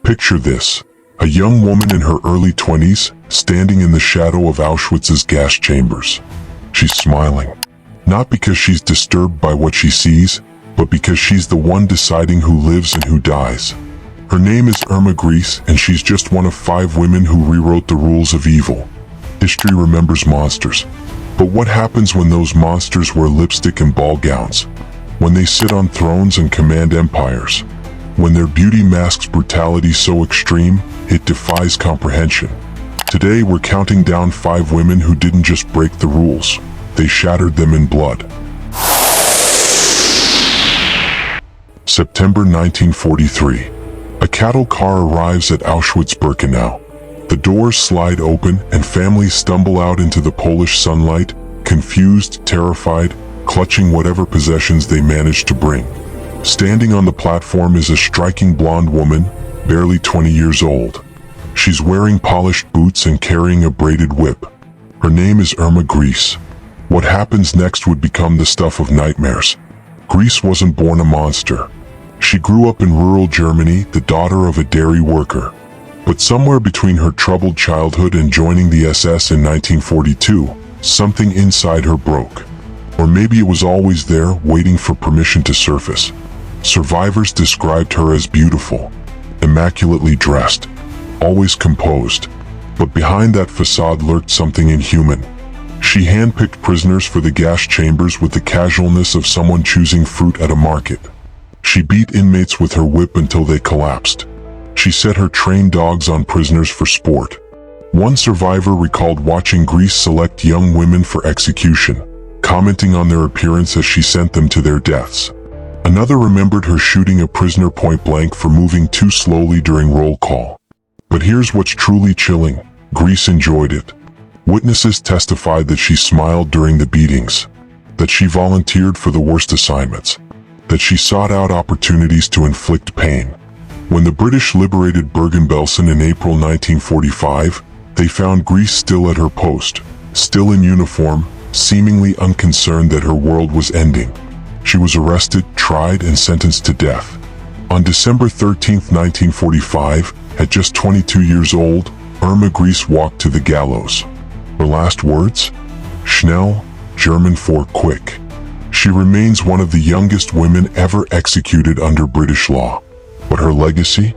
Picture this: a young woman in her early 20s, standing in the shadow of Auschwitz's gas chambers. She's smiling, not because she's disturbed by what she sees, but because she's the one deciding who lives and who dies. Her name is Irma Grese, and she's just one of 5 women who rewrote the rules of evil. History remembers monsters. But what happens when those monsters wear lipstick and ball gowns? When they sit on thrones and command empires? When their beauty masks brutality so extreme, it defies comprehension. Today we're counting down 5 women who didn't just break the rules, they shattered them in blood. September 1943. A cattle car arrives at Auschwitz-Birkenau. The doors slide open and families stumble out into the Polish sunlight, confused, terrified, clutching whatever possessions they managed to bring. Standing on the platform is a striking blonde woman, barely 20 years old. She's wearing polished boots and carrying a braided whip. Her name is Irma Grese. What happens next would become the stuff of nightmares. Grese wasn't born a monster. She grew up in rural Germany, the daughter of a dairy worker. But somewhere between her troubled childhood and joining the SS in 1942, something inside her broke. Or maybe it was always there, waiting for permission to surface. Survivors described her as beautiful, immaculately dressed, always composed. But behind that facade lurked something inhuman. She handpicked prisoners for the gas chambers with the casualness of someone choosing fruit at a market. She beat inmates with her whip until they collapsed. She set her trained dogs on prisoners for sport. One survivor recalled watching Grese select young women for execution, commenting on their appearance as she sent them to their deaths. Another remembered her shooting a prisoner point blank for moving too slowly during roll call. But here's what's truly chilling: Grese enjoyed it. Witnesses testified that she smiled during the beatings, that she volunteered for the worst assignments, that she sought out opportunities to inflict pain. When the British liberated Bergen-Belsen in April 1945, they found Grese still at her post, still in uniform, seemingly unconcerned that her world was ending. She was arrested, tried, and sentenced to death. On December 13, 1945, at just 22 years old, Irma Grese walked to the gallows. Her last words? Schnell, German for quick. She remains one of the youngest women ever executed under British law. But her legacy?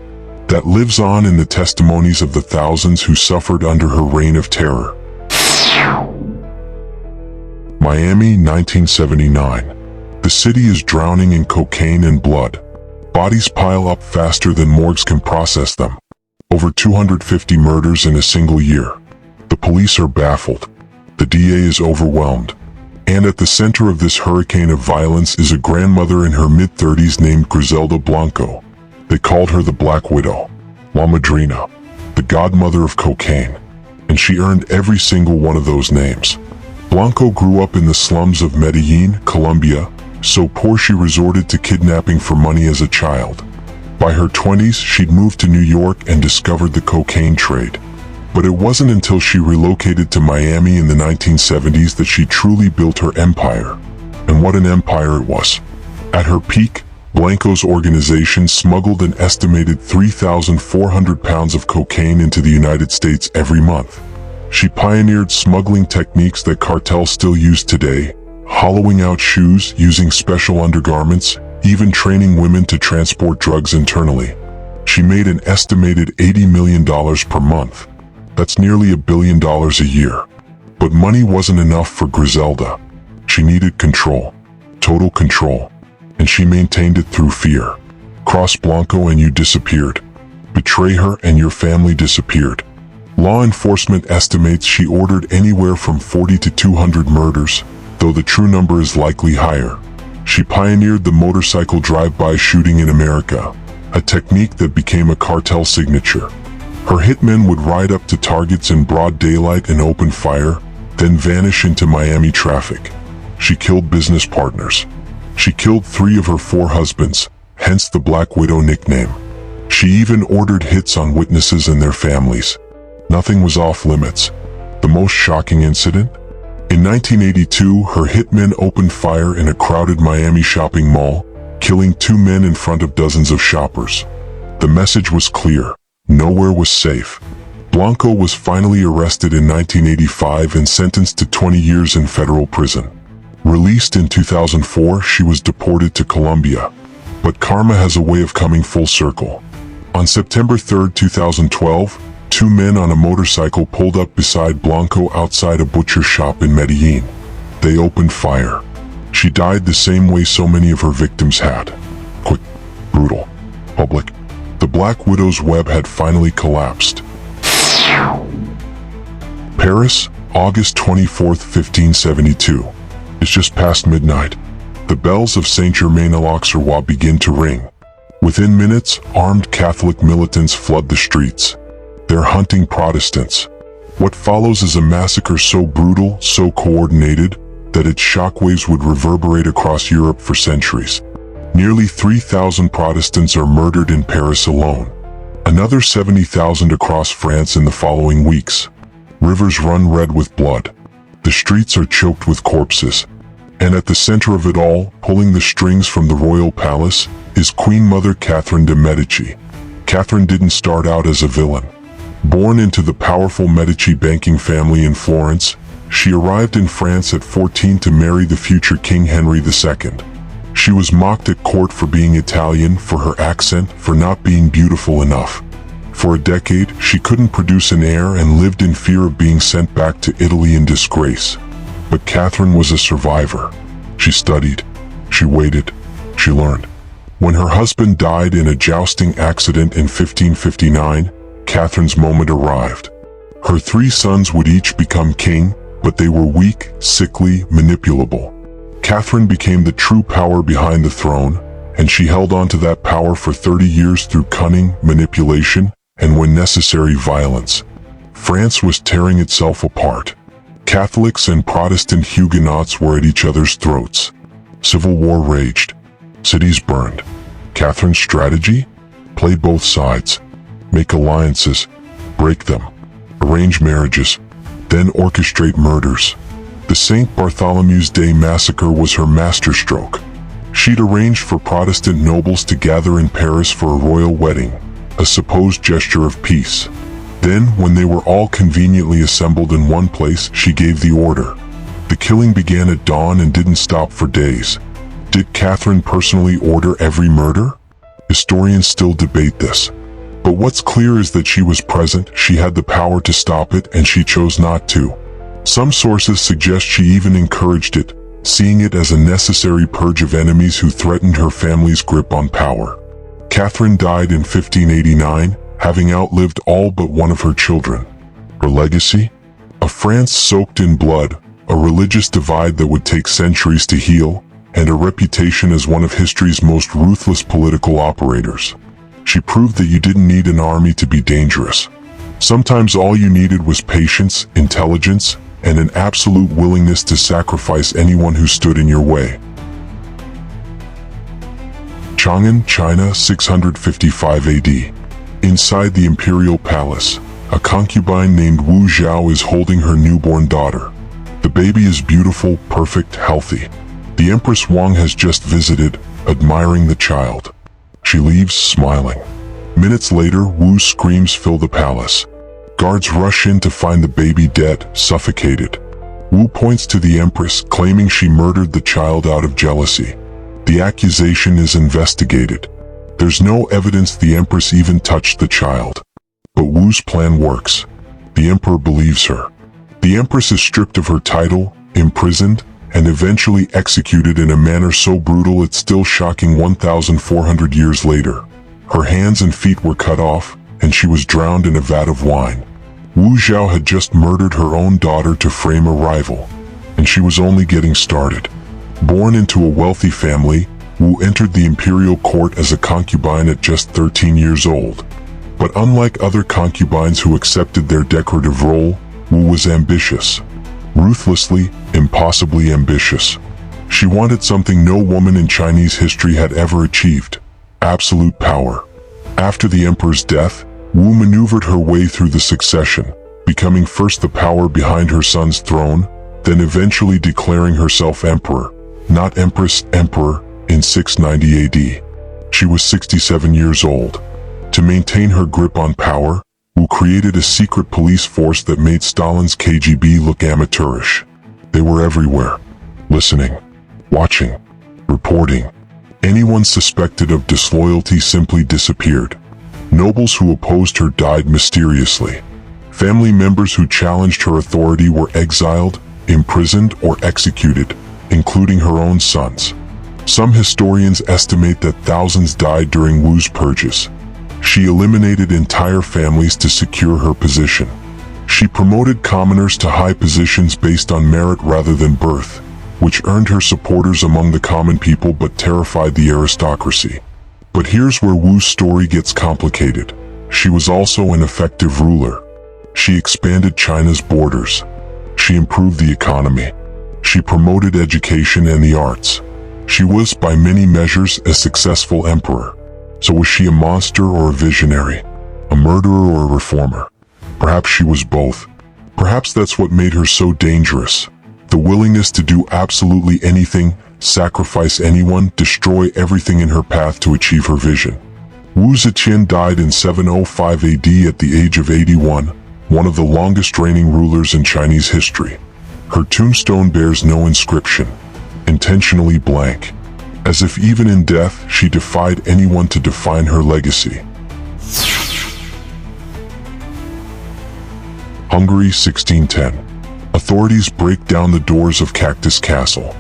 That lives on in the testimonies of the thousands who suffered under her reign of terror. Miami, 1979. The city is drowning in cocaine and blood. Bodies pile up faster than morgues can process them. Over 250 murders in a single year. The police are baffled. The DA is overwhelmed. And at the center of this hurricane of violence is a grandmother in her mid-30s named Griselda Blanco. They called her the Black Widow, La Madrina, the godmother of cocaine, and she earned every single one of those names. Blanco grew up in the slums of Medellin, Colombia, so poor she resorted to kidnapping for money as a child. By her 20s, she'd moved to New York and discovered the cocaine trade. But it wasn't until she relocated to Miami in the 1970s that she truly built her empire. And what an empire it was. At her peak, Blanco's organization smuggled an estimated 3,400 pounds of cocaine into the United States every month. She pioneered smuggling techniques that cartels still use today, hollowing out shoes, using special undergarments, even training women to transport drugs internally. She made an estimated $80 million per month. That's nearly $1 billion a year. But money wasn't enough for Griselda. She needed control, total control. And she maintained it through fear. Cross Blanco and you disappeared. Betray her and your family disappeared. Law enforcement estimates she ordered anywhere from 40 to 200 murders, though the true number is likely higher. She pioneered the motorcycle drive-by shooting in America, a technique that became a cartel signature. Her hitmen would ride up to targets in broad daylight and open fire, then vanish into Miami traffic. She killed business partners. She killed 3 of her 4 husbands, hence the Black Widow nickname. She even ordered hits on witnesses and their families. Nothing was off limits. The most shocking incident? In 1982, her hitmen opened fire in a crowded Miami shopping mall, killing 2 men in front of dozens of shoppers. The message was clear. Nowhere was safe. Blanco was finally arrested in 1985 and sentenced to 20 years in federal prison. Released in 2004, she was deported to Colombia. But karma has a way of coming full circle. On September 3, 2012, two men on a motorcycle pulled up beside Blanco outside a butcher shop in Medellin. They opened fire. She died the same way so many of her victims had. Quick, brutal, public. The Black Widow's web had finally collapsed. Paris, August 24, 1572. It's just past midnight. The bells of Saint-Germain-l'Auxerrois begin to ring. Within minutes, armed Catholic militants flood the streets. They're hunting Protestants. What follows is a massacre so brutal, so coordinated, that its shockwaves would reverberate across Europe for centuries. Nearly 3,000 Protestants are murdered in Paris alone. Another 70,000 across France in the following weeks. Rivers run red with blood. The streets are choked with corpses. And at the center of it all, pulling the strings from the royal palace, is Queen Mother Catherine de' Medici. Catherine didn't start out as a villain. Born into the powerful Medici banking family in Florence, she arrived in France at 14 to marry the future King Henry II. She was mocked at court for being Italian, for her accent, for not being beautiful enough. For a decade, she couldn't produce an heir and lived in fear of being sent back to Italy in disgrace. But Catherine was a survivor. She studied, she waited, she learned. When her husband died in a jousting accident in 1559, Catherine's moment arrived. Her 3 sons would each become king, but they were weak, sickly, manipulable. Catherine became the true power behind the throne, and she held on to that power for 30 years through cunning, manipulation, and when necessary, violence. France was tearing itself apart. Catholics and Protestant Huguenots were at each other's throats. Civil war raged. Cities burned. Catherine's strategy? Play both sides. Make alliances. Break them. Arrange marriages. Then orchestrate murders. The St. Bartholomew's Day massacre was her masterstroke. She'd arranged for Protestant nobles to gather in Paris for a royal wedding, a supposed gesture of peace. Then, when they were all conveniently assembled in one place, she gave the order. The killing began at dawn and didn't stop for days. Did Catherine personally order every murder? Historians still debate this. But what's clear is that she was present, she had the power to stop it, and she chose not to. Some sources suggest she even encouraged it, seeing it as a necessary purge of enemies who threatened her family's grip on power. Catherine died in 1589, having outlived all but one of her children. Her legacy? A France soaked in blood, a religious divide that would take centuries to heal, and a reputation as one of history's most ruthless political operators. She proved that you didn't need an army to be dangerous. Sometimes all you needed was patience, intelligence, and an absolute willingness to sacrifice anyone who stood in your way. Chang'an, China, 655 AD. Inside the imperial palace, a concubine named Wu Zhao is holding her newborn daughter. The baby is beautiful, perfect, healthy. The Empress Wang has just visited, admiring the child. She leaves, smiling. Minutes later, Wu's screams fill the palace. Guards rush in to find the baby dead, suffocated. Wu points to the Empress, claiming she murdered the child out of jealousy. The accusation is investigated. There's no evidence the Empress even touched the child. But Wu's plan works. The Emperor believes her. The Empress is stripped of her title, imprisoned, and eventually executed in a manner so brutal it's still shocking 1,400 years later. Her hands and feet were cut off, and she was drowned in a vat of wine. Wu Zhao had just murdered her own daughter to frame a rival, and she was only getting started. Born into a wealthy family, Wu entered the imperial court as a concubine at just 13 years old. But unlike other concubines who accepted their decorative role, Wu was ambitious. Ruthlessly, impossibly ambitious. She wanted something no woman in Chinese history had ever achieved: absolute power. After the emperor's death, Wu maneuvered her way through the succession, becoming first the power behind her son's throne, then eventually declaring herself emperor, not empress, emperor, in 690 AD. She was 67 years old. To maintain her grip on power, Wu created a secret police force that made Stalin's KGB look amateurish. They were everywhere, listening, watching, reporting. Anyone suspected of disloyalty simply disappeared. Nobles who opposed her died mysteriously. Family members who challenged her authority were exiled, imprisoned, or executed, including her own sons. Some historians estimate that thousands died during Wu's purges. She eliminated entire families to secure her position. She promoted commoners to high positions based on merit rather than birth, which earned her supporters among the common people but terrified the aristocracy. But here's where Wu's story gets complicated. She was also an effective ruler. She expanded China's borders. She improved the economy. She promoted education and the arts. She was, by many measures, a successful emperor. So was she a monster or a visionary? A murderer or a reformer? Perhaps she was both. Perhaps that's what made her so dangerous. The willingness to do absolutely anything, sacrifice anyone, destroy everything in her path to achieve her vision. Wu Zetian died in 705 AD at the age of 81, one of the longest reigning rulers in Chinese history. Her tombstone bears no inscription, intentionally blank, as if even in death she defied anyone to define her legacy. Hungary, 1610. Authorities break down the doors of Cactus Castle.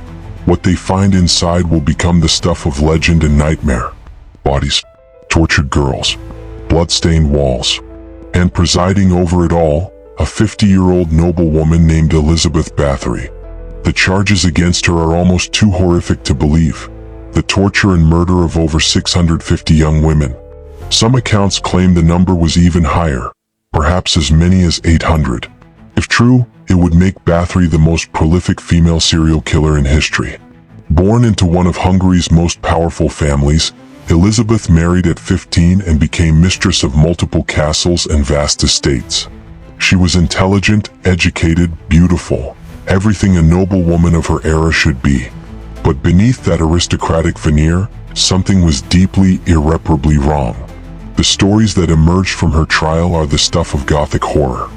What they find inside will become the stuff of legend and nightmare. Bodies, tortured girls, blood-stained walls, and presiding over it all, a 50-year-old noblewoman named Elizabeth Bathory. The charges against her are almost too horrific to believe. The torture and murder of over 650 young women. Some accounts claim the number was even higher, perhaps as many as 800. If true, it would make Bathory the most prolific female serial killer in history. Born into one of Hungary's most powerful families, Elizabeth married at 15 and became mistress of multiple castles and vast estates. She was intelligent, educated, beautiful, everything a noblewoman of her era should be. But beneath that aristocratic veneer, something was deeply, irreparably wrong. The stories that emerged from her trial are the stuff of Gothic horror.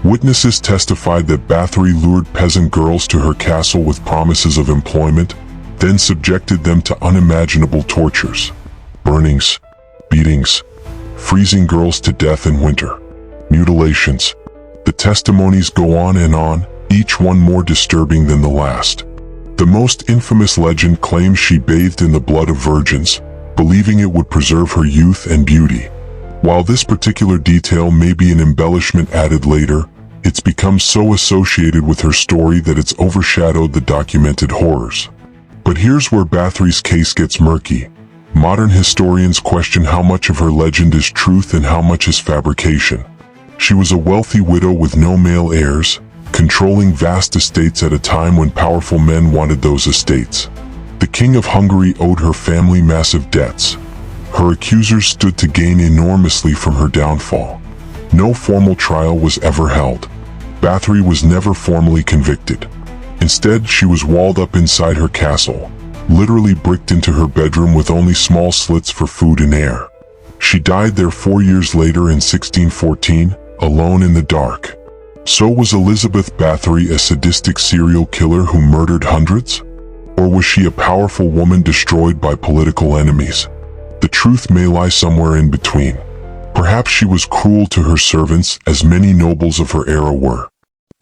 Witnesses testified that Bathory lured peasant girls to her castle with promises of employment, then subjected them to unimaginable tortures. Burnings, beatings, freezing girls to death in winter, mutilations. The testimonies go on, each one more disturbing than the last. The most infamous legend claims she bathed in the blood of virgins, believing it would preserve her youth and beauty. While this particular detail may be an embellishment added later, it's become so associated with her story that it's overshadowed the documented horrors. But here's where Bathory's case gets murky. Modern historians question how much of her legend is truth and how much is fabrication. She was a wealthy widow with no male heirs, controlling vast estates at a time when powerful men wanted those estates. The King of Hungary owed her family massive debts. Her accusers stood to gain enormously from her downfall. No formal trial was ever held. Bathory was never formally convicted. Instead, she was walled up inside her castle, literally bricked into her bedroom with only small slits for food and air. She died there 4 years later in 1614, alone in the dark. So was Elizabeth Bathory a sadistic serial killer who murdered hundreds? Or was she a powerful woman destroyed by political enemies? The truth may lie somewhere in between. Perhaps she was cruel to her servants, as many nobles of her era were.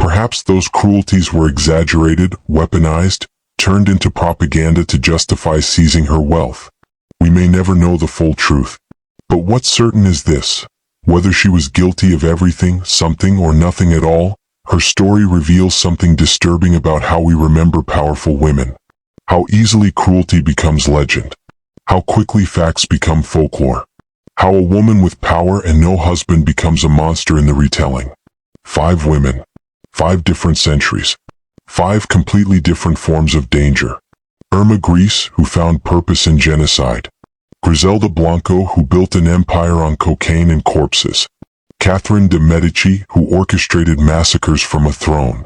Perhaps those cruelties were exaggerated, weaponized, turned into propaganda to justify seizing her wealth. We may never know the full truth. But what's certain is this: whether she was guilty of everything, something, or nothing at all, her story reveals something disturbing about how we remember powerful women. How easily cruelty becomes legend. How quickly facts become folklore. How a woman with power and no husband becomes a monster in the retelling. 5 women. 5 different centuries. 5 completely different forms of danger. Irma Grese, who found purpose in genocide. Griselda Blanco, who built an empire on cocaine and corpses. Catherine de' Medici, who orchestrated massacres from a throne.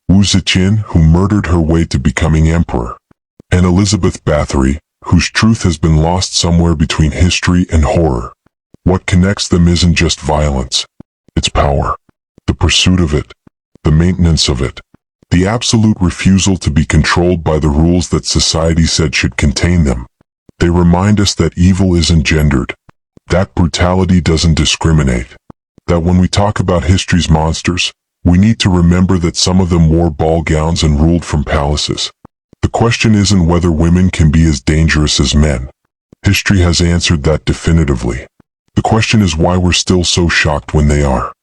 Wu Zetian, who murdered her way to becoming emperor. And Elizabeth Bathory, whose truth has been lost somewhere between history and horror. What connects them isn't just violence. It's power. The pursuit of it. The maintenance of it. The absolute refusal to be controlled by the rules that society said should contain them. They remind us that evil isn't gendered. That brutality doesn't discriminate. That when we talk about history's monsters, we need to remember that some of them wore ball gowns and ruled from palaces. The question isn't whether women can be as dangerous as men. History has answered that definitively. The question is why we're still so shocked when they are.